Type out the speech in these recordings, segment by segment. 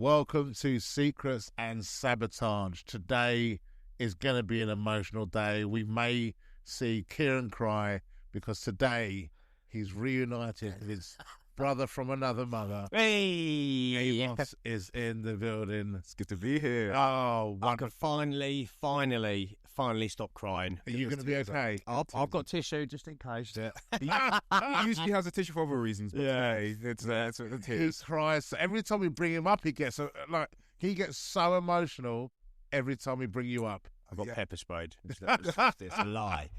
Welcome to Secrets and Sabotage. Today is going to be an emotional day. We may see Kieran cry because today he's reunited with his brother from another mother. Hey! Amos is in the building. It's good to be here. Oh, I can finally stop crying. Are you going to be okay? I've got tissue just in case. He usually has a tissue for other reasons. But today, it's He his. cries. Every time we bring him up, he gets so emotional every time we bring you up. I've got Yeah. pepper sprayed. It's a lie.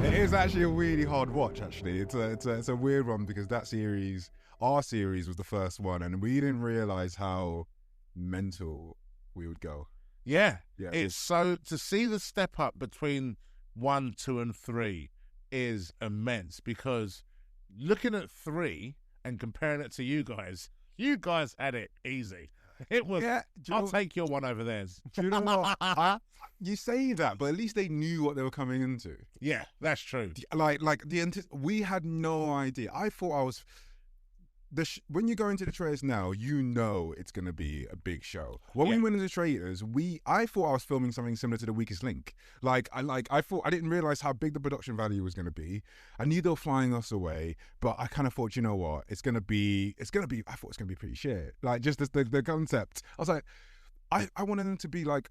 It is actually a really hard watch. Actually, it's a weird one because our series was the first one, and we didn't realize how mental we would go. Yeah, Yeah, it's so to see the step up between 1, 2, and 3 is immense because looking at 3 and comparing it to you guys had it easy. It was. Yeah, I'll take your one over theirs. Do you know what? You say that, but at least they knew what they were coming into. Yeah, that's true. We had no idea. I thought I was. When you go into the trailers now, you know it's going to be a big show. When we went into the trailers, I thought I was filming something similar to The Weakest Link. I thought I didn't realize how big the production value was going to be. I knew they were flying us away, but I kind of thought, you know what, it's going to be. I thought it's going to be pretty shit. Like just the concept. I was like, I wanted them to be like.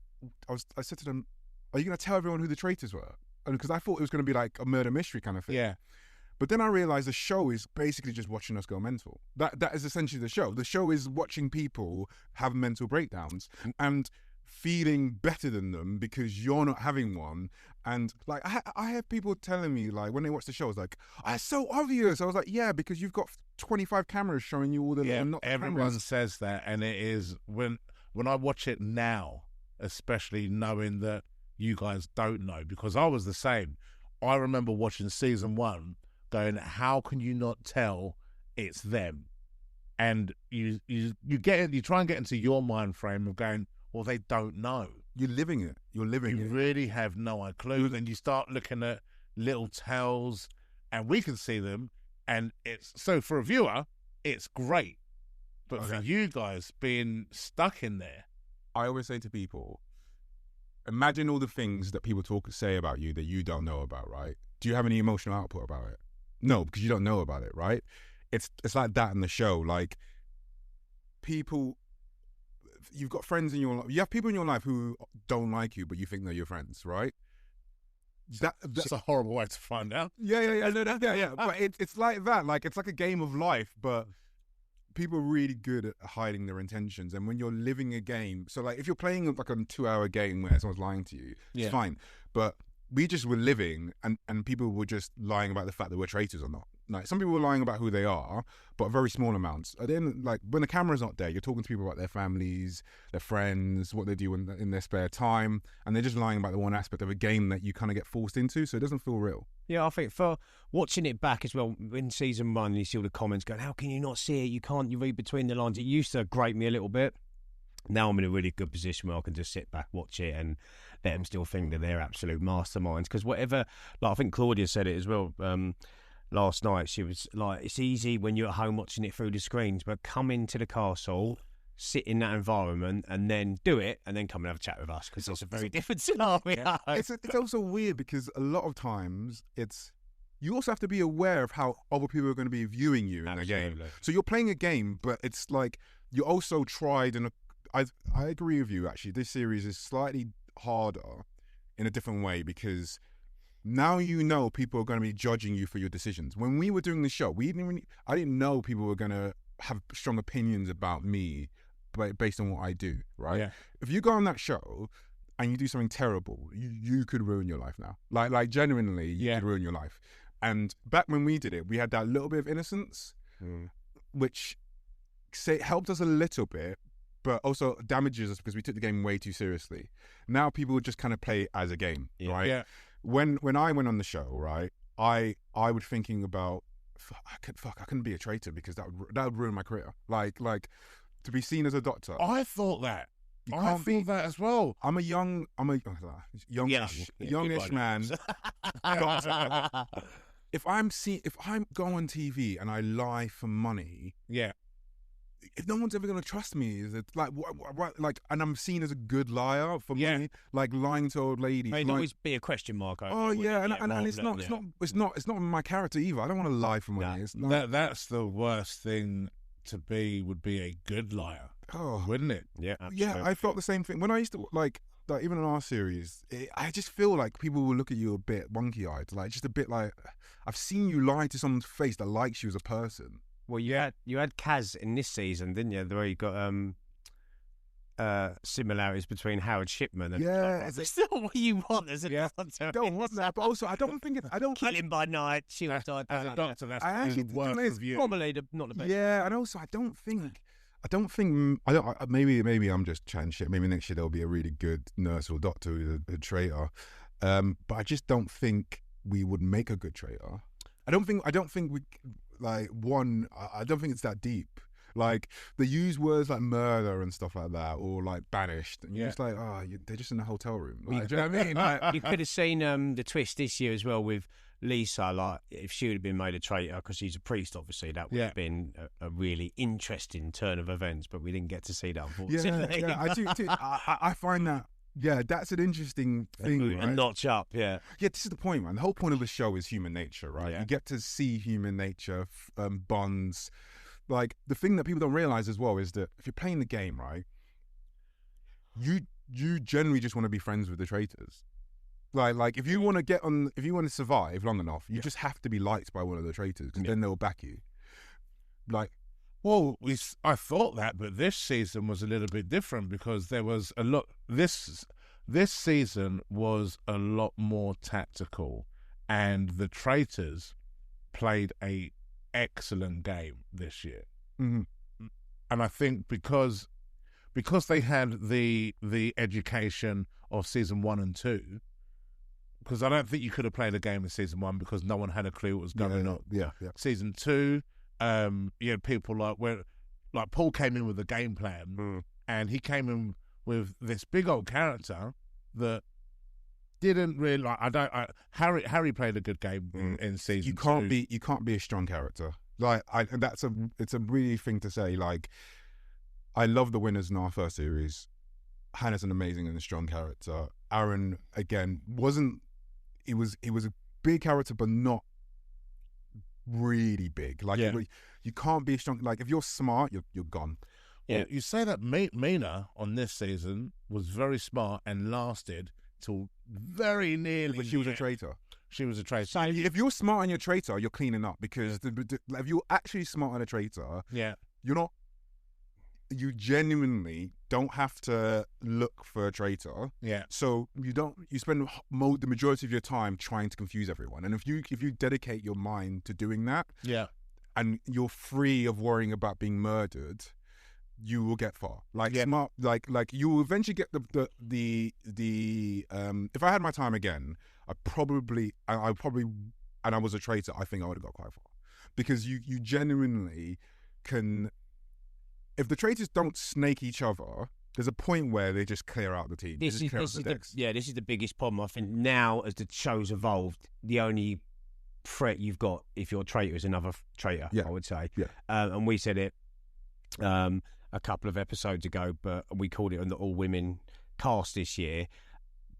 I said to them, are you going to tell everyone who the traitors were? And because I thought it was going to be like a murder mystery kind of thing. Yeah. But then I realised the show is basically just watching us go mental. That is essentially the show. The show is watching people have mental breakdowns and feeling better than them because you're not having one. And like I have people telling me like when they watch the show, it's like, oh, it's so obvious. I was like, yeah, because you've got 25 cameras showing you all the not everyone cameras. says that, and it is when I watch it now, especially knowing that you guys don't know, because I was the same. I remember watching season 1 going, how can you not tell it's them? And you try and get into your mind frame of going, well, they don't know. You're living it. You're living You it. really have no clue. Then you start looking at little tells, and we can see them. And it's so for a viewer, it's great. But for you guys being stuck in there, I always say to people, imagine all the things that people say about you that you don't know about, right? Do you have any emotional output about it? No, because you don't know about it, right? It's like that in the show. Like people, you've got friends in your life. You have people in your life who don't like you, but you think they're your friends, right? That's a horrible way to find out. Yeah. But it's like that. Like it's like a game of life, but people are really good at hiding their intentions. And when you're living a game, so like if you're playing like a 2-hour game where someone's lying to you, it's fine. But we just were living, and people were just lying about the fact that we're traitors or not. Like some people were lying about who they are, but very small amounts. And then, like when the camera's not there, you're talking to people about their families, their friends, what they do in their spare time, and they're just lying about the one aspect of a game that you kind of get forced into, so it doesn't feel real. Yeah, I think for watching it back as well, in season 1, you see all the comments going, how can you not see it? You read between the lines. It used to grate me a little bit. Now I'm in a really good position where I can just sit back, watch it, and let them still think that they're absolute masterminds. Because whatever, like I think Claudia said it as well last night. She was like, it's easy when you're at home watching it through the screens, but come into the castle, sit in that environment, and then do it, and then come and have a chat with us, because it's a very different scenario. Yeah. It's also weird because a lot of times you also have to be aware of how other people are going to be viewing you in the game. So you're playing a game, but it's like you're also tried, and I agree with you, actually. This series is slightly harder in a different way because now you know people are going to be judging you for your decisions. When we were doing the show, I didn't know people were going to have strong opinions about me based on what I do, right? Yeah. If you go on that show and you do something terrible, you could ruin your life now. Like genuinely, you could ruin your life. And back when we did it, we had that little bit of innocence, which helped us a little bit, but also damages us because we took the game way too seriously. Now people would just kind of play it as a game, right? Yeah. When I went on the show, right, I was thinking about, I couldn't be a traitor because that would ruin my career. Like to be seen as a doctor. I thought that. You I can't feel be. that as well. I'm a youngish man. But if I'm going on TV and I lie for money, Yeah. if no one's ever going to trust me, is it like what, like, and I'm seen as a good liar for Yeah. money, like lying to old ladies. There'd like, always be a question mark. oh yeah, and it's not my character either. I don't want to lie for money. No. It's not, That's the worst thing to be. Would be a good liar, wouldn't it? Yeah, absolutely. yeah. I felt the same thing when I used to like even in our series. I just feel like people will look at you a bit wonky eyed, like just a bit like I've seen you lie to someone's face that likes you as a person. Well, you had Kaz in this season, didn't you? Where you got similarities between Howard Shipman and Yeah, still what you want as a doctor. I don't want that, but also I don't think I don't. Kill him by night, suicide. As a doctor, that's I actually the worst think review. Probably not the best. Yeah, and also I don't think. Maybe I'm just chatting shit. Maybe next year there'll be a really good nurse or doctor who's a traitor. But I just don't think we would make a good traitor. I don't think we like one. I don't think it's that deep. Like they use words like murder and stuff like that, or like banished, and you're just like, they're just in a hotel room. Like, do you know what I mean? Like, You could have seen the twist this year as well with Lisa. Like if she would have been made a traitor because she's a priest, obviously that would have been a really interesting turn of events. But we didn't get to see that, unfortunately. yeah. I do. I find that. Yeah, that's an interesting thing. A notch up, yeah. Yeah, this is the point, man. The whole point of the show is human nature, right? Yeah. You get to see human nature, bonds. Like, the thing that people don't realize as well is that if you're playing the game, right, you generally just want to be friends with the traitors. Like if you want to survive long enough, you just have to be liked by one of the traitors because then they'll back you. Like, Well, I thought that, but this season was a little bit different because there was a lot. This season was a lot more tactical, and the traitors played a excellent game this year. mm-hmm. And I think because they had the education of season 1 and 2, because I don't think you could have played a game in season 1 because no one had a clue what was going on. Yeah. Season 2. You had people like Paul came in with a game plan, and he came in with this big old character that didn't really Harry played a good game in season. You can't be a strong character. Like it's a really thing to say. Like, I love the winners in our first series. Hannah's an amazing and a strong character. Aaron again wasn't. He was a big character, but not really big. Like you can't be strong. Like if you're smart, you're gone. Yeah, well, you say that Mina on this season was very smart and lasted till very nearly. But she was a traitor. She was a traitor. So if you're smart and you're a traitor, you're cleaning up because if you're actually smart and a traitor, you're not. You genuinely don't have to look for a traitor. Yeah. So you spend the majority of your time trying to confuse everyone. And if you dedicate your mind to doing that, and you're free of worrying about being murdered, you will get far. Like smart, like you will eventually get the if I had my time again, I was a traitor, I think I would have got quite far, because you genuinely can. If the traitors don't snake each other, there's a point where they just clear out the team. This is the biggest problem. I think now, as the show's evolved, the only threat you've got if you're a traitor is another traitor. I would say. Yeah. And we said it a couple of episodes ago, but we called it an all-women cast this year.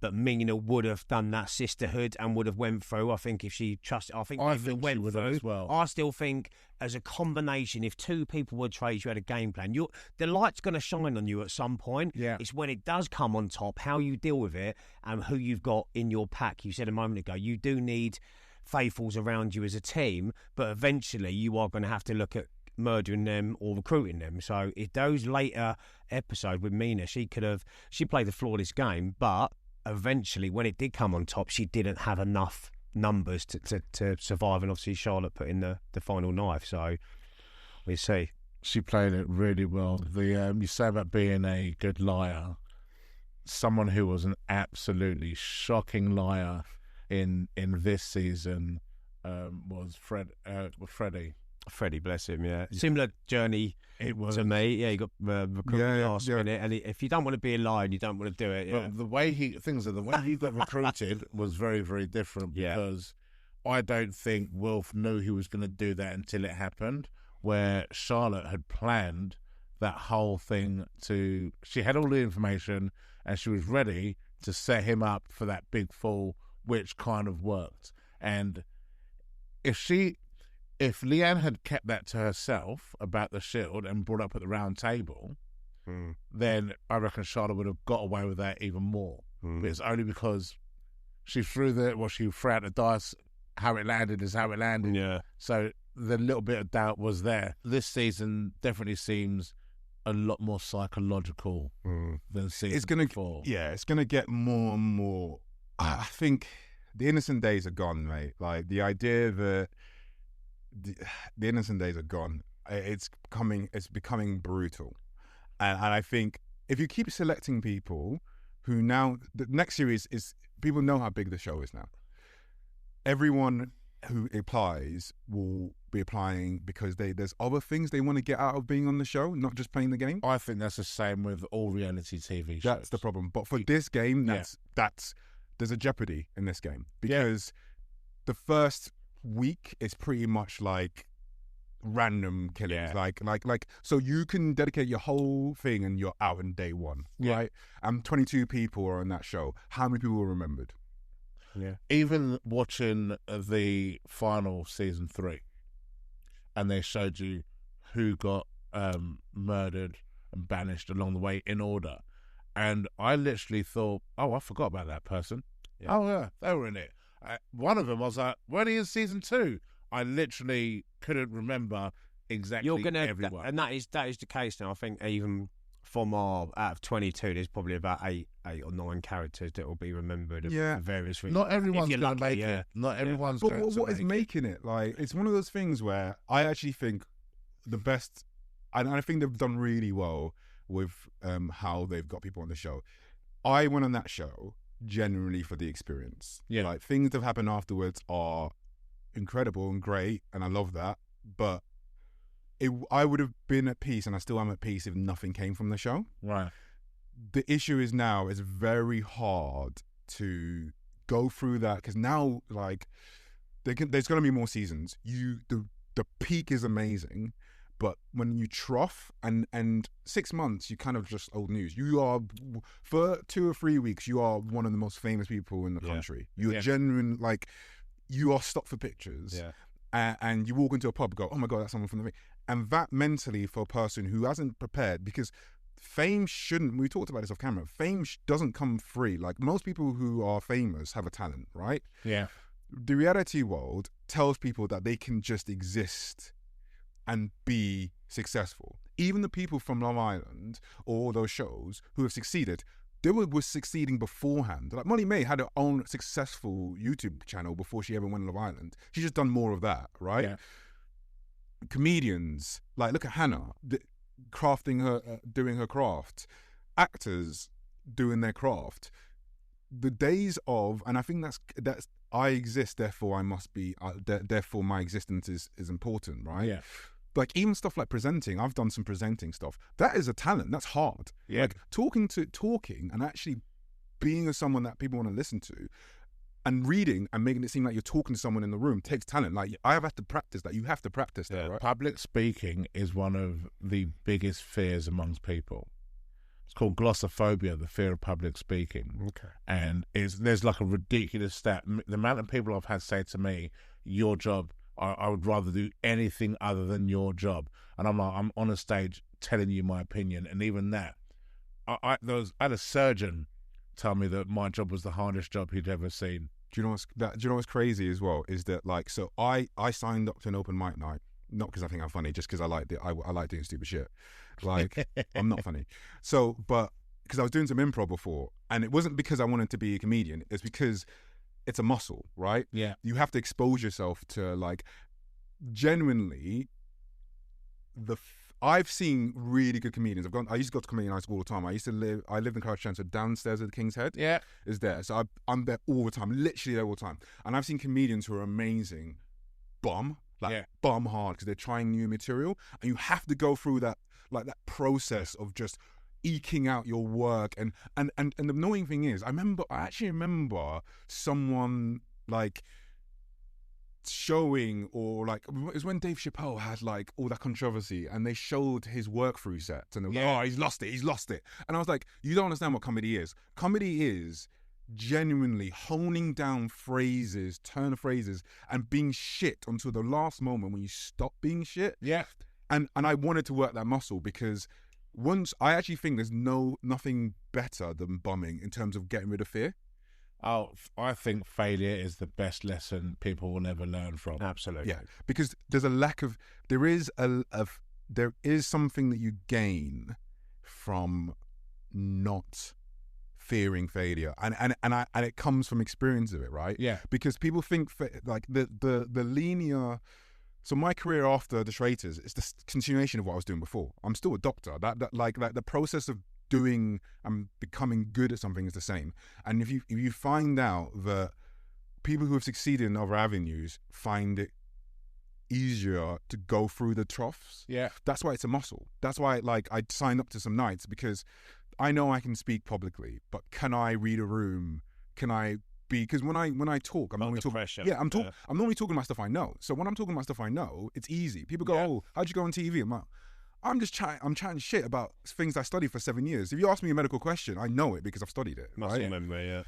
But Mina would have done that sisterhood and would have went through. I think if she trusted, I think she would have as well. I still think as a combination, if two people were traitors, you had a game plan. The light's going to shine on you at some point. Yeah. It's when it does come on top, how you deal with it and who you've got in your pack. You said a moment ago, you do need faithfuls around you as a team, but eventually you are going to have to look at murdering them or recruiting them. So if those later episodes with Mina, she played the flawless game, but eventually, when it did come on top, she didn't have enough numbers to survive, and obviously Charlotte put in the final knife. So we'll see. She played it really well. You say about being a good liar. Someone who was an absolutely shocking liar in this season was Freddie. Freddie, bless him. Yeah, similar journey. It was to me. Yeah, you got recruited last minute, and if you don't want to be in line, you don't want to do it. But the way he got recruited was very, very different because I don't think Wilf knew he was going to do that until it happened. Where Charlotte had planned that whole thing she had all the information and she was ready to set him up for that big fall, which kind of worked. And if Leanne had kept that to herself about the Shield and brought up at the round table, then I reckon Charlotte would have got away with that even more. But it's only because she threw out the dice. How it landed is how it landed. Yeah. So the little bit of doubt was there. This season definitely seems a lot more psychological than season before. Yeah, it's going to get more and more. I think the innocent days are gone, mate. Like the idea that the innocent days are gone. It's becoming brutal. And I think if you keep selecting people who now, the next series is, people know how big the show is now. Everyone who applies will be applying because there's other things they want to get out of being on the show, not just playing the game. I think that's the same with all reality TV shows. That's the problem. But for this game, there's a jeopardy in this game because the first week is pretty much like random killings. Like so you can dedicate your whole thing and you're out in day one, right? And 22 people are on that show. How many people were remembered? Yeah. Even watching the final season 3, and they showed you who got murdered and banished along the way in order, and I literally thought, oh, I forgot about that person. Yeah. Oh yeah, they were in it. One of them was like, were they in season 2? I literally couldn't remember exactly everyone. And that is the case now. I think even from out of 22, there's probably about eight or 9 characters that will be remembered for various reasons. Not everyone's going to make it. Not everyone's going to make it. But what is making it? Like, it's one of those things where I actually think the best, and I think they've done really well with how they've got people on the show. I went on that show generally for the experience. Yeah. Like, things that have happened afterwards are incredible and great, and I love that. But I would have been at peace, and I still am at peace, if nothing came from the show. Right. The issue is now it's very hard to go through that because now, like, there's going to be more seasons. The peak is amazing, but when you trough and 6 months, you kind of just old news. You are, for 2 or 3 weeks, you are one of the most famous people in the country. You're genuine, like, you are stopped for pictures. Yeah. And you walk into a pub and go, oh my God, that's someone from the thing. And that mentally, for a person who hasn't prepared, because fame shouldn't, we talked about this off camera, fame doesn't come free. Like, most people who are famous have a talent, right? Yeah. The reality world tells people that they can just exist and be successful. Even the people from Love Island or those shows who have succeeded, they were succeeding beforehand. Like, Molly May had her own successful YouTube channel before she ever went to Love Island. She's just done more of that, right? Yeah. Comedians, like, look at Hannah, crafting her, doing her craft. Actors doing their craft. The days of, and I think that's I exist, therefore I must be, therefore my existence is important, right? Yeah. Like, even stuff like presenting, I've done some presenting stuff. That is a talent. That's hard. Yeah. Like, talking and actually being as someone that people want to listen to, and reading and making it seem like you're talking to someone in the room takes talent. Like, I have had to practice that. You have to practice that, right? Public speaking is one of the biggest fears amongst people. It's called glossophobia, the fear of public speaking. Okay. And there's like a ridiculous stat. The amount of people I've had say to me, your job, I would rather do anything other than your job. And I'm like, I'm on a stage telling you my opinion. And even that, I had a surgeon tell me that my job was the hardest job he'd ever seen. Do you know what's crazy as well? Is that, like, so I signed up to an open mic night, not because I think I'm funny, just because I like doing stupid shit. Like, I'm not funny. So, but because I was doing some improv before, and it wasn't because I wanted to be a comedian. It's because it's a muscle, right? Yeah. You have to expose yourself to, like, genuinely, I've seen really good comedians. I used to go to comedy nights all the time. I lived in Crouch End, so downstairs at the King's Head is there. So I'm there all the time, literally there all the time. And I've seen comedians who are amazing, bomb, like bomb hard because they're trying new material, and you have to go through that process of just eking out your work. And the annoying thing is, I actually remember someone like showing, or like, it was when Dave Chappelle had like all that controversy and they showed his work through sets and they were like, oh, he's lost it. And I was like, you don't understand what comedy is. Comedy is genuinely honing down phrases, turn of phrases, and being shit until the last moment when you stop being shit. Yeah. And I wanted to work that muscle, because once, I actually think there's nothing better than bombing in terms of getting rid of fear. Oh, I think failure is the best lesson people will never learn from. Absolutely. Yeah, because there's a lack of, there is something that you gain from not fearing failure, and it comes from experience of it, right? Yeah. Because people think like the linear. So my career after The Traitors is the continuation of what I was doing before. I'm still a doctor. That like the process of doing and becoming good at something is the same. And if you find out that people who have succeeded in other avenues find it easier to go through the troughs, that's why it's a muscle. That's why like I signed up to some nights, because I know I can speak publicly, but can I read a room? Can I be, because when I talk, I'm normally talking. Pressure. Yeah, I'm normally talking about stuff I know. So when I'm talking about stuff I know, it's easy. People go, "Oh, how'd you go on TV?" I'm like, I'm chatting shit about things I studied for 7 years. If you ask me a medical question, I know it because I've studied it. Muscle memory, yeah.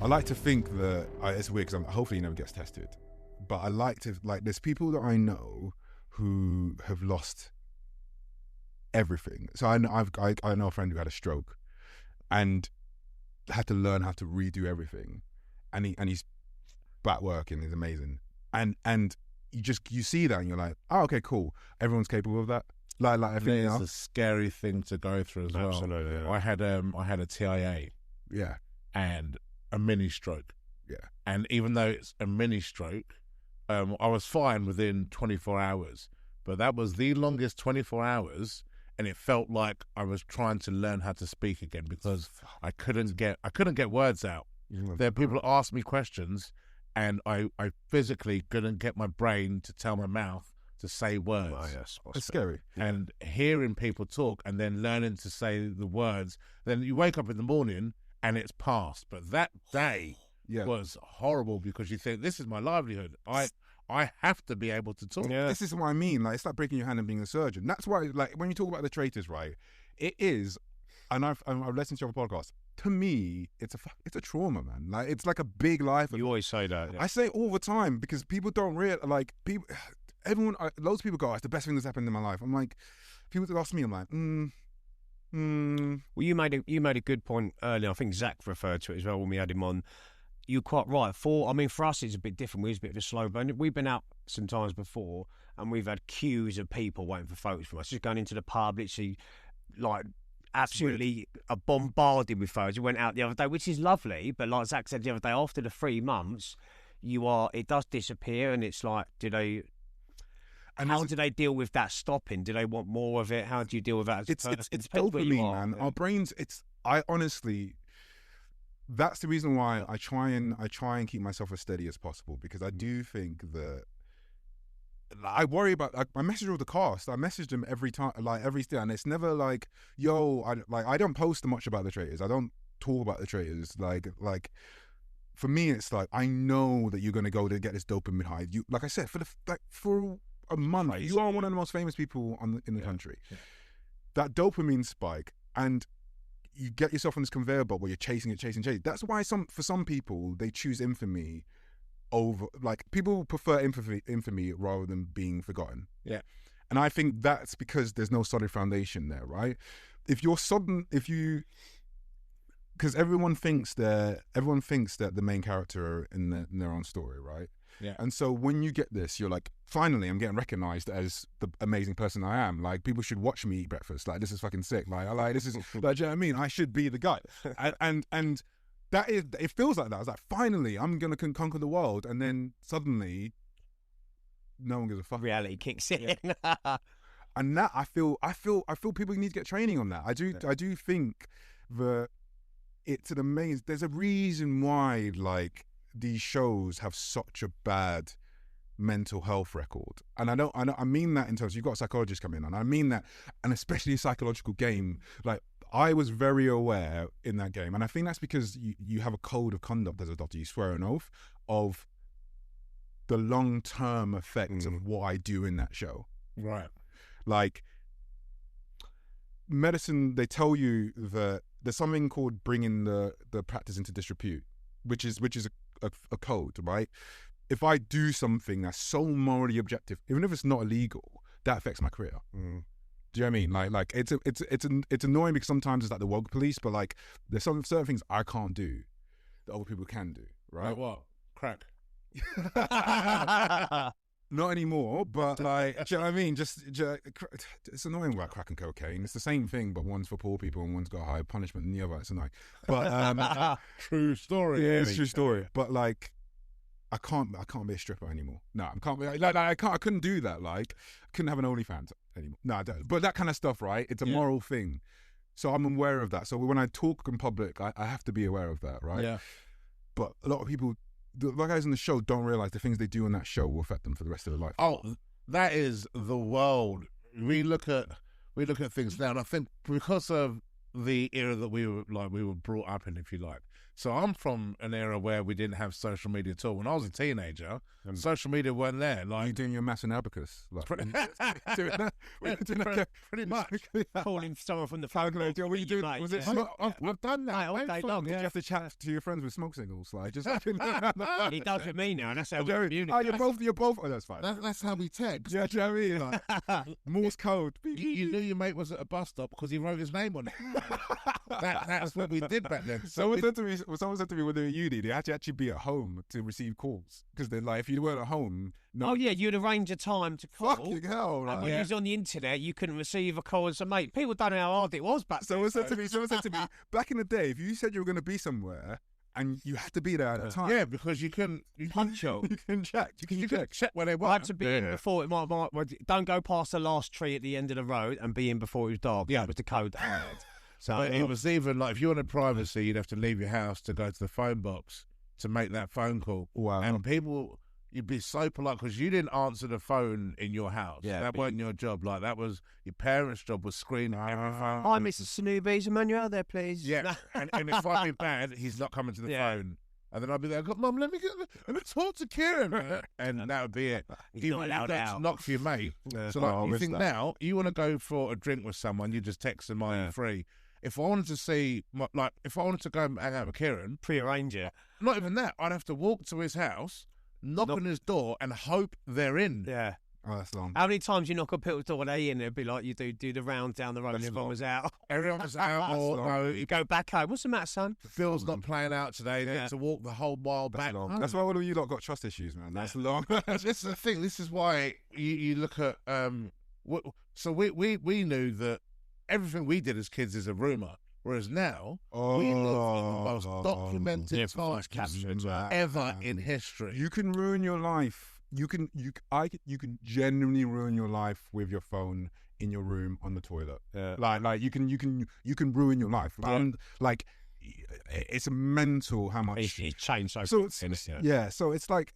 I like to think that it's weird because hopefully he never gets tested, but I like to, like, there's people that I know who have lost everything. So I know a friend who had a stroke and had to learn how to redo everything, and he's back working. He's amazing, and you see that and you're like, oh, okay, cool. Everyone's capable of that. Like everything else. It's a scary thing to go through as well. Absolutely. Yeah. I had a TIA. Yeah. And a mini stroke. Yeah. And even though it's a mini stroke, I was fine within 24 hours. But that was the longest 24 hours, and it felt like I was trying to learn how to speak again because I couldn't get words out. There are people that ask me questions, and I physically couldn't get my brain to tell my mouth to say words. Oh, yes. It's scary. And hearing people talk and then learning to say the words, then you wake up in the morning and it's past. But that day was horrible because you think, this is my livelihood. I have to be able to talk. Yeah. This is what I mean. Like, it's like breaking your hand and being a surgeon. That's why, like, when you talk about The Traitors, right? It is, and I've listened to your podcast. To me, it's a trauma, man. Like, it's like a big life. You always say that. Yeah. I say it all the time because people don't realize. Like, loads of people go, "It's the best thing that's happened in my life." I'm like, people that ask me, I'm like, Well, you made a good point earlier. I think Zach referred to it as well when we had him on. You're quite right. For us, it's a bit different. We're a bit of a slow burn. We've been out sometimes before, and we've had queues of people waiting for photos from us. Just going into the pub, literally, like, absolutely bombarded with photos. We went out the other day, which is lovely. But like Zach said the other day, after the 3 months, it does disappear, and it's like, how do they deal with that stopping? Do they want more of it? How do you deal with that? It's dopamine, man. Our brains. I honestly. That's the reason why I try and keep myself as steady as possible, because I do think that I worry about. I message all the cast. I message them every time, like every day, and it's never like, "Yo," I don't post much about The Traitors. I don't talk about The Traitors. Like for me, it's like, I know that you're gonna go to get this dopamine high. You, like I said, for a month, you are one of the most famous people in the country. Yeah. That dopamine spike, and you get yourself on this conveyor belt where you're chasing. That's why for some people, they choose infamy over, like, people prefer infamy rather than being forgotten. Yeah. And I think that's because there's no solid foundation there, right? Because everyone thinks that the main character are in their own story, right? Yeah. And so when you get this, you're like, finally, I'm getting recognized as the amazing person I am. Like, people should watch me eat breakfast. Like, this is fucking sick. Like this is, like, do you know what I mean? I should be the guy. and that is, it feels like that. It's like, finally, I'm going to conquer the world. And then suddenly, no one gives a fuck. Reality kicks in. And that, I feel people need to get training on that. I do think it's an amazing. There's a reason why like these shows have such a bad mental health record, and I mean that in terms you've got a psychologist coming on. I mean that, and especially a psychological game. Like I was very aware in that game, and I think that's because you have a code of conduct as a doctor. You swear an oath of the long-term effects of what I do in that show. Right. Like medicine, they tell you that there's something called bringing the practice into disrepute, which is a code, right? If I do something that's so morally objective, even if it's not illegal, that affects my career. Do you know what I mean? Like it's annoying because sometimes it's like the woke police, but like there's some certain things I can't do that other people can do, right? Like what? Crack. Not anymore, but like, do you know what I mean? It's annoying about crack and cocaine. It's the same thing, but one's for poor people and one's got higher punishment than the other. It's annoying. But true story. Yeah, it's a true story. But like, I can't be a stripper anymore. No, I can't be I couldn't do that. Like, I couldn't have an OnlyFans anymore. No, I don't. But that kind of stuff, right? It's a moral thing. So I'm aware of that. So when I talk in public, I have to be aware of that, right? Yeah. But a lot of people, the guys on the show don't realize the things they do on that show will affect them for the rest of their life. Oh, that is the world. We look at things now, and I think because of the era that we were brought up in, if you like. So I'm from an era where we didn't have social media at all. When I was a teenager, social media weren't there. Like, you doing your maths and abacus, like pretty much. Calling someone from the phone. What are you doing? Was it? I've done that all day long. Did you have to chat to your friends with smoke signals? Like, just he does with me now. That's how we communicate. Oh, you're both. Oh, that's fine. That's how we text. Yeah, do you know what I mean? Like, Morse code. You knew your mate was at a bus stop because he wrote his name on it. That's what we did back then. Someone said to me when they were at uni, they had to actually be at home to receive calls because they're like, if you weren't at home, oh yeah, you'd arrange a time to call. Fucking hell! Right? And when you was on the internet, you couldn't receive a call as a mate. People don't know how hard it was back then. Someone said to me, back in the day, if you said you were going to be somewhere and you had to be there at a time, because you can punctual. You can check. You can check where they were. I had to be in before it might. Don't go past the last tree at the end of the road and be in before it was dark. Yeah, that was the code. So it was even like if you wanted privacy, you'd have to leave your house to go to the phone box to make that phone call. Wow. And people, you'd be so polite because you didn't answer the phone in your house. Yeah, that wasn't your job. Like that was your parents' job was screening every phone. Hi, Mr. Snoobies, Emmanuel there, please. Yeah, and if I'd be bad, he's not coming to the phone. And then I'd be there, Mum, let me talk to Kieran. And that would be it. He's not allowed out. Knock for your mate. So like, you think now, you want to go for a drink with someone, you just text them, are you free? If I wanted to see, if I wanted to go and hang out with Kieran, pre-arrange it. Not even that. I'd have to walk to his house, knock on his door, and hope they're in. Yeah. Oh, that's long. How many times you knock on people's door and they in? It'd be like you do the round down the road and everyone was out. Everyone was out. Or no, you go back home. What's the matter, son? Phil's not playing out today. They have to walk the whole mile back. Long. That's why all of you lot got trust issues, man. That's long. This is the thing. This is why you look at so we knew that everything we did as kids is a rumour. Whereas now, we live in the most documented times ever in history. You can ruin your life. You can genuinely ruin your life with your phone in your room on the toilet. Yeah. Like you can ruin your life. And like it's mental how much it's changed so. So it's like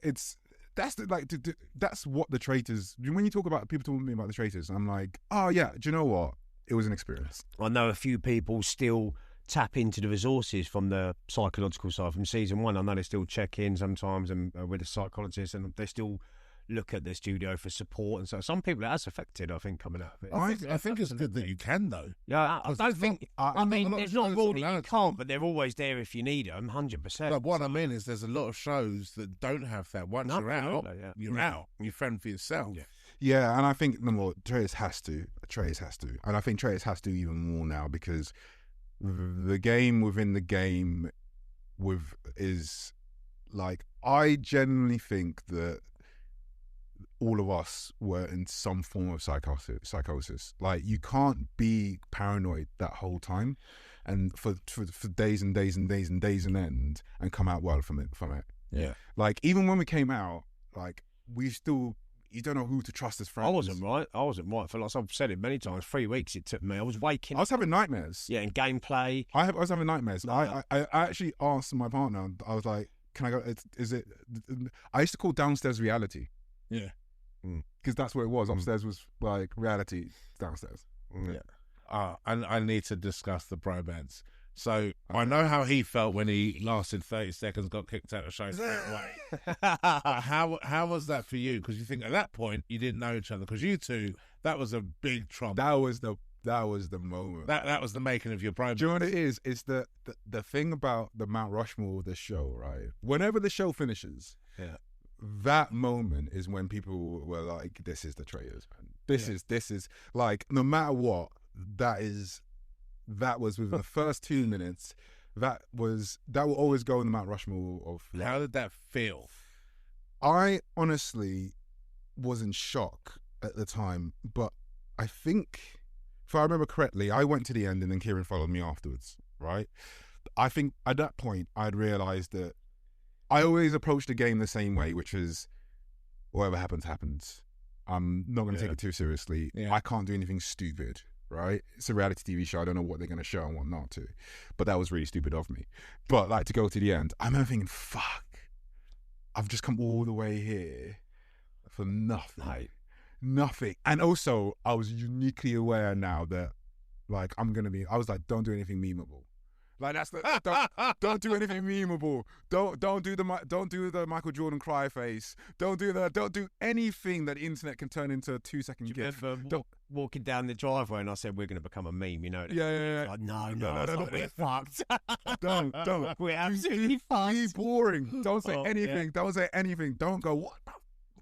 that's what the traitors. When you talk about people talking to me about the traitors, I'm like, oh yeah, do you know what? It was an experience. I know a few people still tap into the resources from the psychological side from season one. I know they still check in sometimes and with a psychologist, and they still look at the studio for support. And so some people it has affected, I think, coming out of it. I think it's good that you can, though. Yeah, I don't think. I mean, there's not rule that you can't, but they're always there if you need them, 100%. But what I mean is, there's a lot of shows that don't have that. Once you're out, you're out. You fend for yourself. Yeah. Yeah, and I think Trace has to, and I think Trace has to even more now because the game within the game is like, I genuinely think that all of us were in some form of psychosis. Like, you can't be paranoid that whole time, and for days and days and days and days and end, and come out well from it. Yeah, like even when we came out, like we still. you don't know who to trust as friends. I wasn't right. For like I've said it many times. 3 weeks it took me. I was waking. I was having nightmares. Yeah, and gameplay. I was having nightmares. No. I actually asked my partner. I was like, "Can I go? Is it?" I used to call downstairs reality. Yeah. Because that's what it was. Upstairs was like reality. Downstairs. Yeah. And I need to discuss the bromance. So I know how he felt when he lasted 30 seconds, got kicked out of the show straight away. How was that for you? Because you think at that point you didn't know each other. Because you two, that was a big trump. That was the moment. That was the making of your bromance. Do you know what it is? It's the thing about the Mount Rushmore of the show, right? Whenever the show finishes, that moment is when people were like, "This is the traitors, man. This is like, no matter what, that was within the first 2 minutes. That will always go in the Mount Rushmore of." How did that feel? I honestly was in shock at the time, but I think, if I remember correctly, I went to the end and then Kieran followed me afterwards, right? I think at that point I'd realised that I always approached the game the same way, which is whatever happens, happens. I'm not going to take it too seriously. Yeah. I can't do anything stupid, right? It's a reality TV show. I don't know what they're going to show and what not to. But that was really stupid of me. But like, to go to the end, I remember thinking, fuck, I've just come all the way here for nothing. Right. Nothing. And also, I was uniquely aware now that, like, I was like, don't do anything memeable. Like, that's don't do anything memeable. Don't do the Michael Jordan cry face. Don't do anything that the internet can turn into a 2-second gif. Walking down the driveway, and I said, "We're going to become a meme," you know? Yeah. Like, no, we're fucked. Don't. We're absolutely fucked. Be boring. Don't say anything. Yeah. Don't say anything. Don't go, what the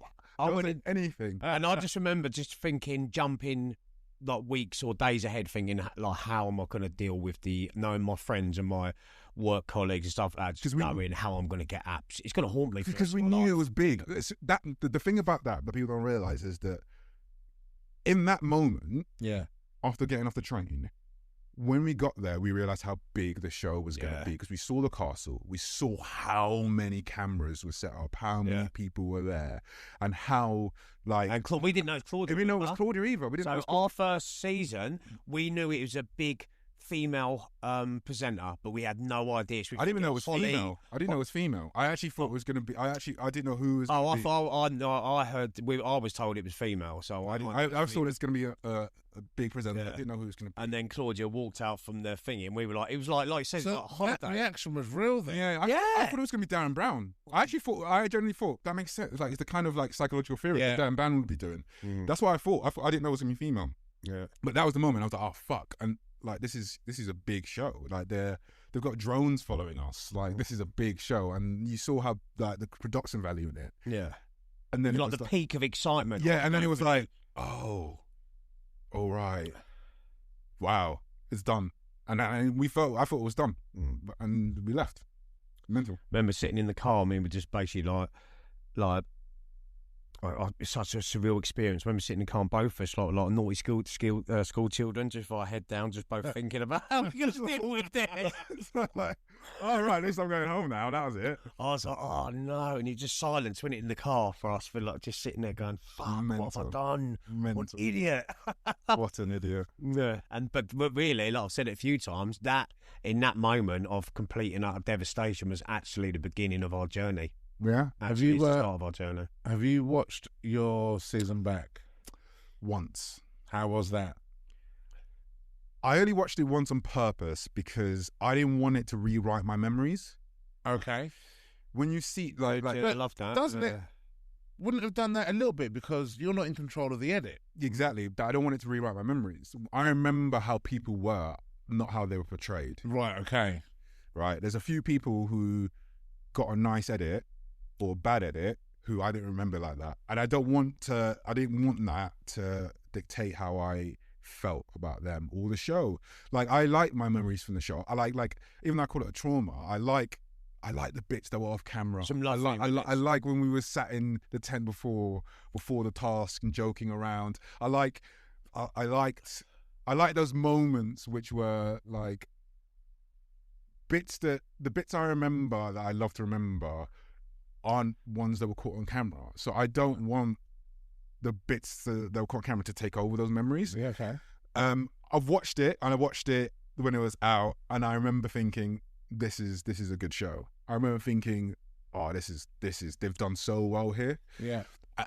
fuck? Don't say anything. And I just remember just thinking, jumping like weeks or days ahead, thinking like, how am I going to deal with knowing my friends and my work colleagues and stuff like that, just knowing how I'm going to get apps. It's going to haunt me because we knew it was big. The thing about that people don't realise is that in that moment, after getting off the train, when we got there, we realised how big the show was going to be, because we saw the castle, we saw how many cameras were set up, how many people were there, and how, like... And we didn't know it was Claudia. We didn't know it was Claudia either. We didn't know our first season, we knew it was a big female presenter, but we had no idea. I didn't even know it was female. I didn't know it was female. I actually thought it was going to be... I didn't know who was... I heard... I was told it was female, so I thought it was going to be a big presenter. I didn't know who it was going to be. And then Claudia walked out from the thingy, and we were like... It was like you said, so like a holiday. That reaction was real then. Yeah, I thought it was going to be Darren Brown. I genuinely thought that makes sense. Like, it's the kind of like psychological theory that Darren Brown would be doing. That's what I thought. I didn't know it was going to be female. Yeah. But that was the moment I was like, oh, fuck. And like, this is a big show. Like, they've got drones following us. Like, this is a big show. And you saw how, like, the production value in it. Yeah. And then like the peak of excitement. Yeah, and then it was like, oh, all right. Wow, it's done. And I thought it was done. And we left. Mental. Remember sitting in the car, we were just basically like it's such a surreal experience. Remember sitting in the car, and both of us like naughty school children, just with our head down, just both thinking about how we're going to deal with this. It's like, all right, at least I'm going home now. That was it. I was like, oh no, and you just silence when it in the car for us, for like just sitting there going, fuck, what have I done? What an idiot. What an idiot. Yeah, but really, like I've said it a few times, that in that moment of complete and utter devastation was actually the beginning of our journey. Yeah. Actually, it's the start of our journey. Have you watched your season back? Once. How was that? I only watched it once on purpose because I didn't want it to rewrite my memories. Okay. When you see like I love that. Doesn't it? Wouldn't have done that a little bit because you're not in control of the edit. Exactly. I don't want it to rewrite my memories. I remember how people were, not how they were portrayed. Right. Okay. Right. There's a few people who got a nice edit or bad edit who I didn't remember like that, and I didn't want that to dictate how I felt about them or the show. Like, I like my memories from the show. I like even though I call it a trauma, I like the bits that were off camera. I like when we were sat in the tent before the task and joking around. I like those moments which were like the bits I remember that I love to remember aren't ones that were caught on camera. So I don't want the bits that they'll call camera to take over those memories. Yeah, okay. I've watched it, and I watched it when it was out, and I remember thinking, this is a good show. I remember thinking, oh, this is they've done so well here. Yeah.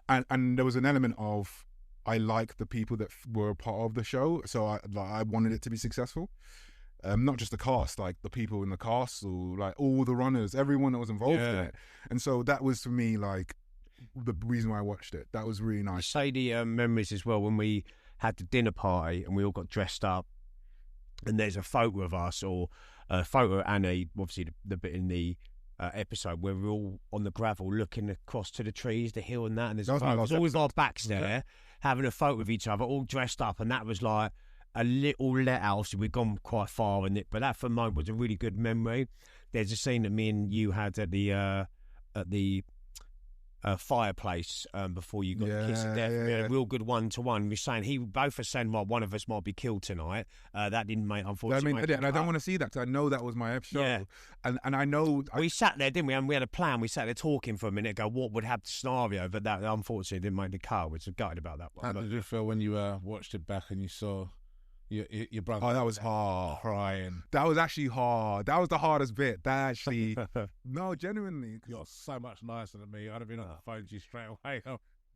And there was an element of, I like the people that were a part of the show, so I wanted it to be successful. Not just the cast, like the people in the castle, like all the runners, everyone that was involved in it. And so that was for me like the reason why I watched it. That was really nice. You say the memories as well, when we had the dinner party and we all got dressed up, and there's a photo of us, or a photo of Annie, obviously the bit in the episode where we're all on the gravel looking across to the trees, the hill and that, and there's always our backs there, having a photo of each other, all dressed up, and that was like a little let out. So we've gone quite far in it, but that for a moment was a really good memory. There's a scene that me and you had at the fireplace before you got the kiss of death. We had a real good one-to-one. We're saying both are saying, well, one of us might be killed tonight. That didn't make, unfortunately. And I don't want to see that, because I know that was my episode. Yeah. And I know we sat there, didn't we? And we had a plan. We sat there talking for a minute ago. What would happen scenario? But that unfortunately didn't make the cut. Which I'm gutted about that one. How did you feel when you watched it back and you saw your brother? Oh, that was hard. Crying. That was actually hard. That was the hardest bit. That actually, no, genuinely. You're so much nicer than me. I'd have been on the phone to you straight away.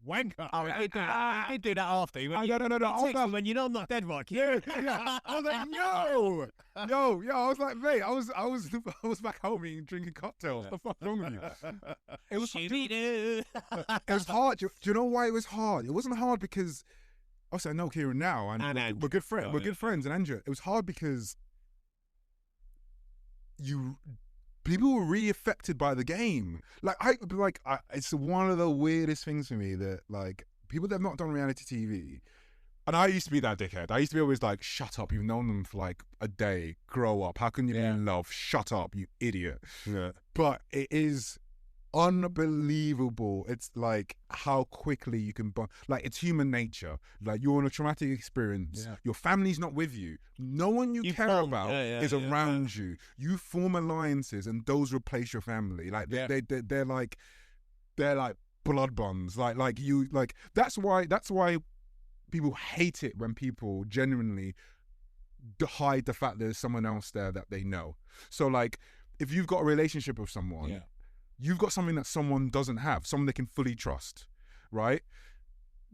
Wanker. Oh, he did do that after. He went, no. When you know I'm not dead, right? Yeah. I was like, yo. I was like, mate, I was back home drinking cocktails. What the fuck's wrong with you? It was hard. Do you know why it was hard? It wasn't hard because, obviously, I know Kieran now, and we're good friends. We're good friends, and Andrew. It was hard because people were really affected by the game. It's one of the weirdest things for me that, like, people that have not done reality TV, and I used to be that dickhead. I used to be always like, shut up, you've known them for like a day, grow up. How can you be in love? Shut up, you idiot. Yeah. But it is unbelievable. It's like how quickly you can bond. Like, it's human nature. Like, you're in a traumatic experience. Your family's not with you. No one you care about is around you. You form alliances, and those replace your family. Like they're like blood bonds. Like you. Like that's why people hate it when people genuinely hide the fact there's someone else there that they know. So like, if you've got a relationship with someone. You've got something that someone doesn't have, someone they can fully trust, right?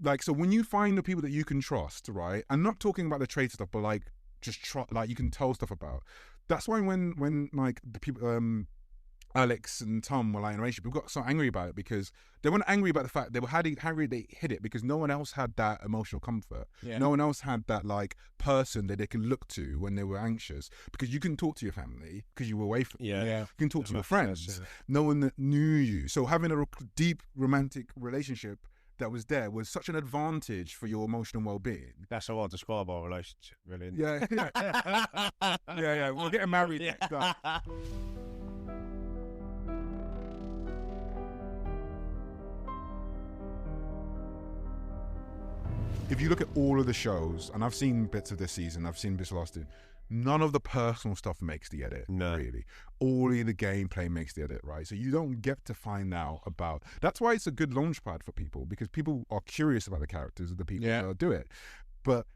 Like, so when you find the people that you can trust, right? I'm not talking about the traitor stuff, but like, just like you can tell stuff about. That's why when like the people, Alex and Tom were like in a relationship, people got so angry about it, because they weren't angry about the fact they were angry they hid it, because no one else had that emotional comfort. No one else had that like person that they can look to when they were anxious, because you can talk to your family because you were away from you can talk to your friends. No one that knew you. So having a deep romantic relationship that was there was such an advantage for your emotional well-being. That's how I describe our relationship, really. Yeah. We're getting married next time. If you look at all of the shows, and I've seen bits of this season, I've seen bits of last season, none of the personal stuff makes the edit, really. Only the gameplay makes the edit, right? So you don't get to find out about... That's why it's a good launch pad for people, because people are curious about the characters of the people that do it. But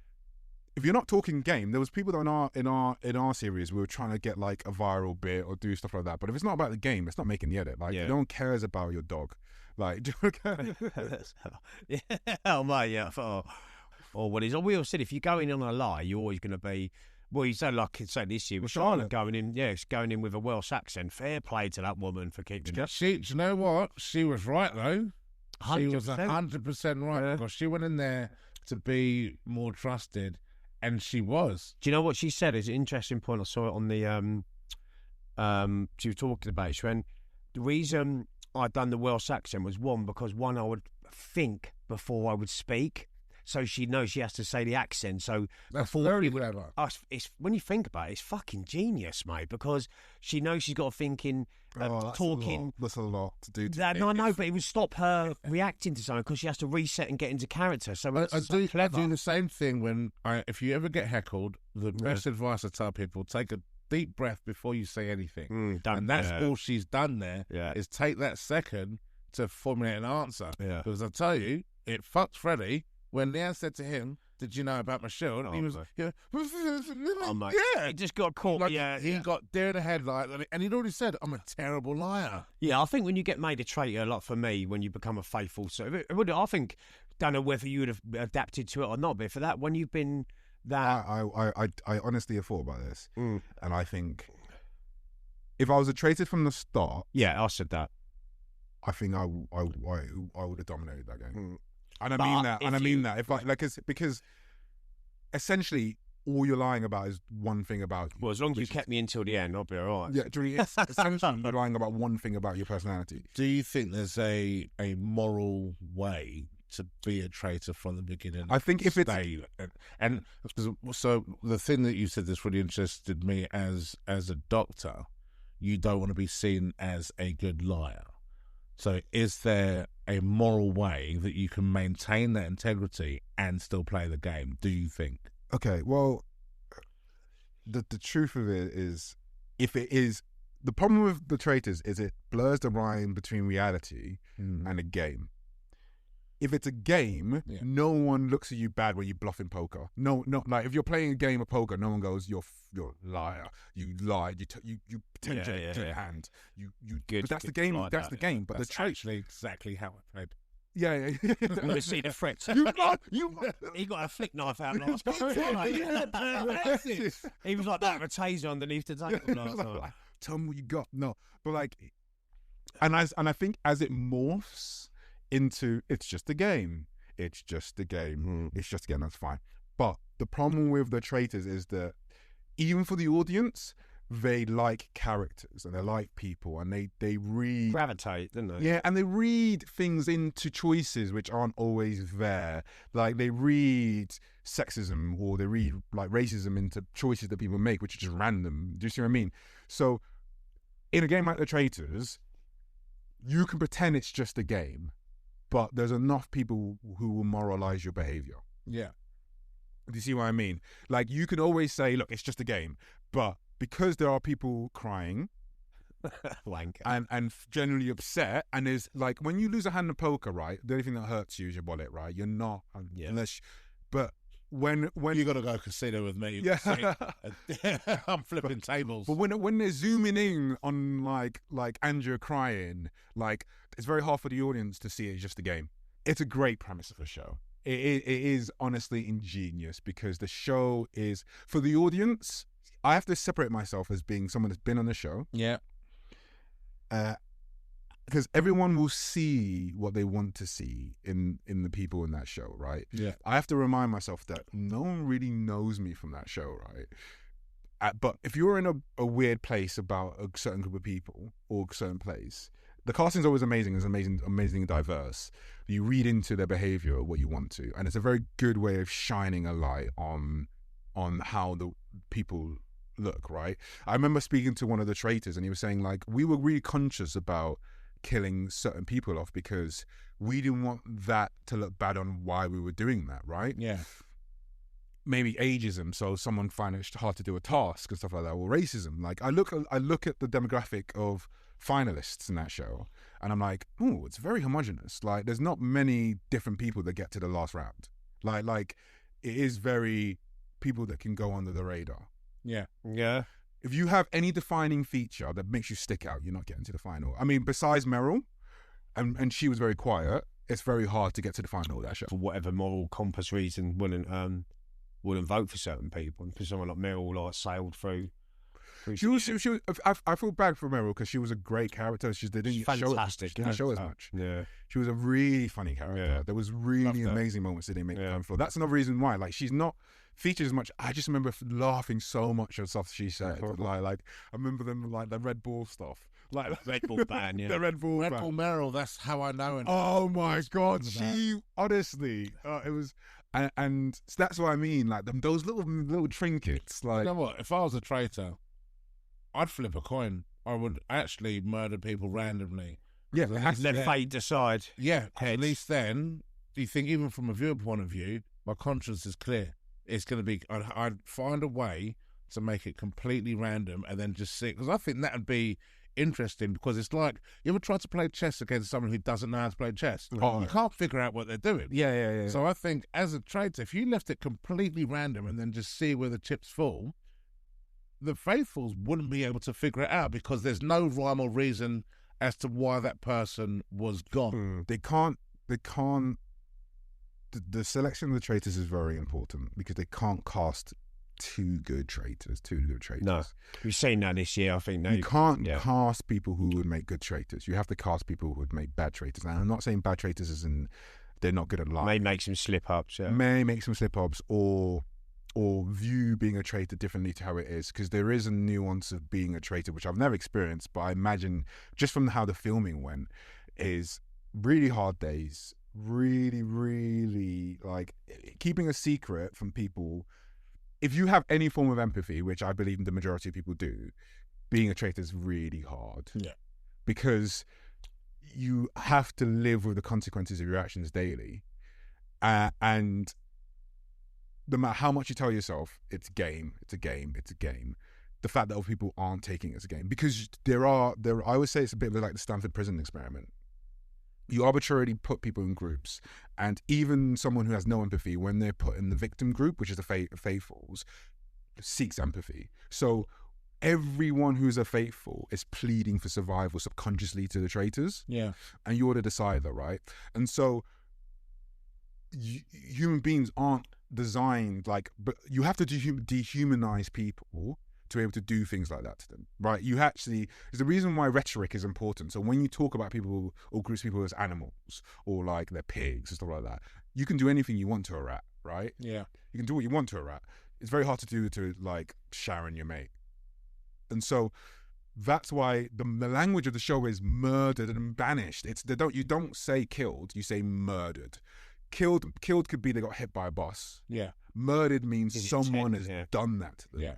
if you're not talking game, there was people that in our series, we were trying to get like a viral bit or do stuff like that. But if it's not about the game, it's not making the edit. Like, no one cares about your dog. Like, do you oh my, or what is? We all said, if you go in on a lie, you're always going to be. Well, you said like this year with Charlotte going in. Yeah, it's going in with a Welsh accent. Fair play to that woman for keeping it. Do you know what? She was right though. 100%. She was 100% right, because she went in there to be more trusted, and she was. Do you know what she said? It's an interesting point. I saw it on the she was talking about it. She went, the reason I'd done the Welsh accent was because I would think before I would speak, so she knows she has to say the accent. So that's very clever. It's when you think about it, it's fucking genius, mate, because she knows she's got to think in talking. That's a lot to do. No, but it would stop her reacting to something, because she has to reset and get into character. So I do the same thing when if you ever get heckled. The best advice I tell people: take a deep breath before you say anything. And that's all she's done there, is take that second to formulate an answer. Because I tell you, it fucked Freddie when Leanne said to him, "Did you know about my shield?" And he was, mate. yeah, He just got caught. like, he got deer in the headlight, and he'd already said, "I'm a terrible liar." Yeah, I think when you get made a traitor, like for me, when you become a faithful servant, I think, don't know whether you would have adapted to it or not, but for that, when you've been that, I honestly have thought about this, and I think if I was a traitor from the start, yeah, I said that. I think I would have dominated that game, and I But mean that, and I if mean you- that. If I like, because essentially all you're lying about is one thing about you. Well, as long as you which is- kept me until the end, I'll be all right. Yeah, essentially you're lying about one thing about your personality. Do you think there's a moral way to be a traitor from the beginning? I think if it's and so the thing that you said that's really interested me as a doctor, you don't want to be seen as a good liar. So is there a moral way that you can maintain that integrity and still play the game, do you think? okay, well, the truth of it is, if it is, the problem with the traitors is it blurs the line between reality and a game. If it's a game, Yeah. no one looks at you bad when you bluff in poker. No, like if you're playing a game of poker, no one goes, "You're a liar. You lied. You pretend your hand. You." Good, but that's the good game. like That's that, the game. But That's the trait. actually exactly how I played. Yeah. You see the threats. You lied. You. He got a flick knife out last night. He was like that with a taser underneath the table last night. Tell me what you got. No, but like, and I think as it morphs into, it's just a game. It's just a game. It's just a game. That's fine. But the problem with the traitors is that even for the audience, they like characters and they like people, and they read Gravitate, didn't they? yeah, and they read things into choices which aren't always there. Like they read sexism or they read like racism into choices that people make, which are just random. Do you see what I mean? So in a game like The Traitors, you can pretend it's just a game, but there's enough people who will moralize your behavior. Yeah. Do you see what I mean? Like you can always say, look, it's just a game, but because there are people crying Wanker. and generally upset, and there's like when you lose a hand of poker, right? The only thing that hurts you is your wallet, right? You're not unless, but when You got to go casino with me. Yeah. I'm flipping tables. but when they're zooming in on like Andrew crying, like it's very hard for the audience to see it's just a game. It's a great premise of a show. It is honestly ingenious because the show is for the audience. I have to separate myself as being someone that's been on the show. Yeah. Because everyone will see what they want to see in the people in that show, right? Yeah. I have to remind myself that no one really knows me from that show, right? But if you're in a weird place about a certain group of people or a certain place, the casting's always amazing. It's amazing and diverse. You read into their behavior what you want to, and it's a very good way of shining a light on how the people look, right? I remember speaking to one of the traitors, and he was saying like we were really conscious about killing certain people off because we didn't want that to look bad on why we were doing that, right? Yeah. Maybe ageism, so someone find it hard to do a task and stuff like that, or racism. Like I look at the demographic of finalists in that show, and I'm like, oh, it's very homogenous. Like there's not many different people that get to the last round. Like it is very people that can go under the radar. Yeah. Yeah. If you have any defining feature that makes you stick out, you're not getting to the final. I mean, besides Meryl, and she was very quiet, it's very hard to get to the final of that show. For whatever moral compass reason, wouldn't vote for certain people. And for someone like Meryl, like sailed through. She was. I feel bad for Meryl because she was a great character. They didn't She's show fantastic. She didn't show as much. Yeah. She was a really funny character. Yeah. There was really Loved her. amazing moments that they make Yeah. time for. That's another reason why. Like she's not featured as much. I just remember laughing so much at stuff she said. like I remember them like the Red Bull stuff. Like Red Bull ban, yeah. the Red Bull. Red ban. Bull Meryl, that's how I know. And Oh my God, That. she honestly, it was, and that's what I mean. Like those little trinkets. you Like know what? If I was a traitor, I'd flip a coin. I would actually murder people randomly. yeah, Let fate decide. Yeah, at Heads. least then, do you think even from a viewer point of view, my conscience is clear? It's going to be, I'd find a way to make it completely random and then just see, because I think that would be interesting because it's like, you ever try to play chess against someone who doesn't know how to play chess? Oh. You can't figure out what they're doing. Yeah. So I think as a traitor, if you left it completely random and then just see where the chips fall, the faithfuls wouldn't be able to figure it out because there's no rhyme or reason as to why that person was gone. They can't. The selection of the traitors is very important because they can't cast two good traitors. No, we've seen that this year. I think you can't cast people who would make good traitors. You have to cast people who would make bad traitors. And I'm not saying bad traitors as in they're not good at life. May make some slip-ups. Yeah. May make some slip-ups or view being a traitor differently to how it is, because there is a nuance of being a traitor which I've never experienced, but I imagine just from how the filming went is really hard days, really like keeping a secret from people. If you have any form of empathy, which I believe the majority of people do, being a traitor is really hard. Yeah. Because you have to live with the consequences of your actions daily. And no matter how much you tell yourself, it's a game. The fact that other people aren't taking it as a game. Because there I always say it's a bit like the Stanford prison experiment. You arbitrarily put people in groups, and even someone who has no empathy, when they're put in the victim group, which is the faithfuls, seeks empathy. So everyone who's a faithful is pleading for survival subconsciously to the traitors. Yeah. And you're the decider, right? And so human beings aren't designed like, but you have to dehumanize people to be able to do things like that to them, right? You actually, there's the reason why rhetoric is important. So when you talk about people or groups of people as animals or like they're pigs and stuff like that, you can do anything you want to a rat, right? Yeah. You can do what you want to a rat. It's very hard to do to like Sharon, your mate. And so that's why the language of the show is murdered and banished. You don't say killed, you say murdered. Killed could be they got hit by a bus. Yeah. Murdered means someone has done that to them. Yeah.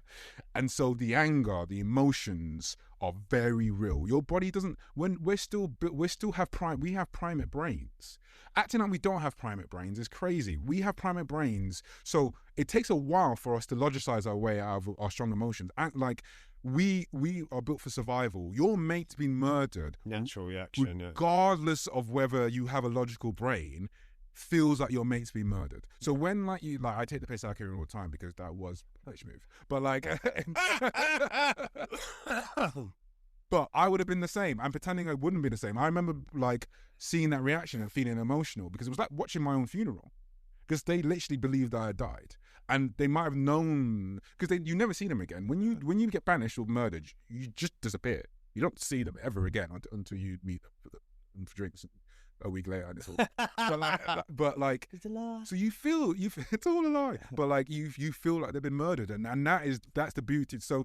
And so the anger, the emotions are very real. Your body doesn't, when we have primate brains. Acting like we don't have primate brains is crazy. We have primate brains. So it takes a while for us to logicize our way out of our strong emotions. Act like we are built for survival. Your mate's been murdered. Natural reaction. Regardless of whether you have a logical brain, feels like your mate's been murdered. So when I take the piss out of Kieran all the time because that was a move. But like but I would have been the same. I'm pretending I wouldn't be the same. I remember like seeing that reaction and feeling emotional because it was like watching my own funeral. Because they literally believed I had died. And they might have known, because you never see them again. When you get banished or murdered, you just disappear. You don't see them ever again until you meet them for drinks a week later. And it's all, but like, it's a lie. So you feel it's all a lie. But like you feel like they've been murdered, and that's the beauty. So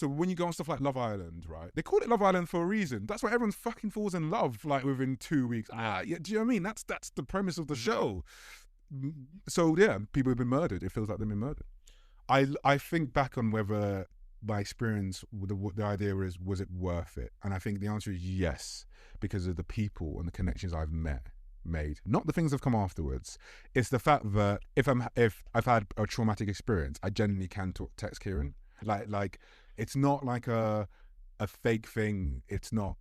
when you go on stuff like Love Island, right? They call it Love Island for a reason. That's why everyone fucking falls in love like within 2 weeks. Yeah, do you know what I mean? That's the premise of the show. So yeah, people have been murdered. It feels like they've been murdered. I think back on whether my experience with the idea is, was it worth it? And I think the answer is yes, because of the people and the connections I've made, not the things that have come afterwards. It's the fact that if I've had a traumatic experience, I genuinely can text Kieran. Like it's not like a fake thing. It's not.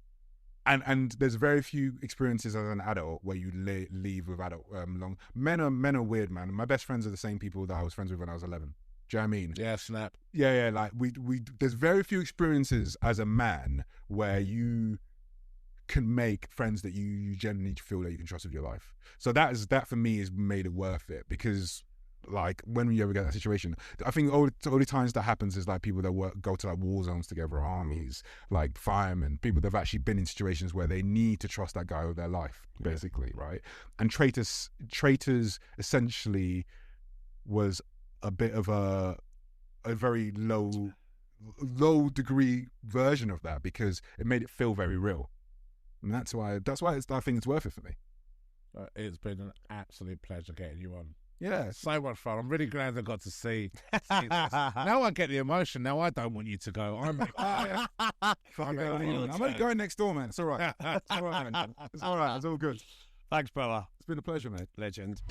And there's very few experiences as an adult where you leave with adult long. Men are weird, man. My best friends are the same people that I was friends with when I was 11. Do you know what I mean? Yeah, snap. Yeah. Like we there's very few experiences as a man where you can make friends that you genuinely feel that you can trust with your life. So that for me has made it worth it, because like when you ever get that situation, I think all the times that happens is like people that go to like war zones together, armies, like firemen, people that have actually been in situations where they need to trust that guy with their life, basically, right? And traitors essentially was a bit of a very low degree version of that, because it made it feel very real, and that's why I think it's worth it for me. It's been an absolute pleasure getting you on. Yeah, so much fun. I'm really glad I got to see this. Now I get the emotion. Now I don't want you to go. I'm only going next door, man. It's all right. It's all right, man. It's all right. It's all good. Thanks, brother. It's been a pleasure, mate. Legend.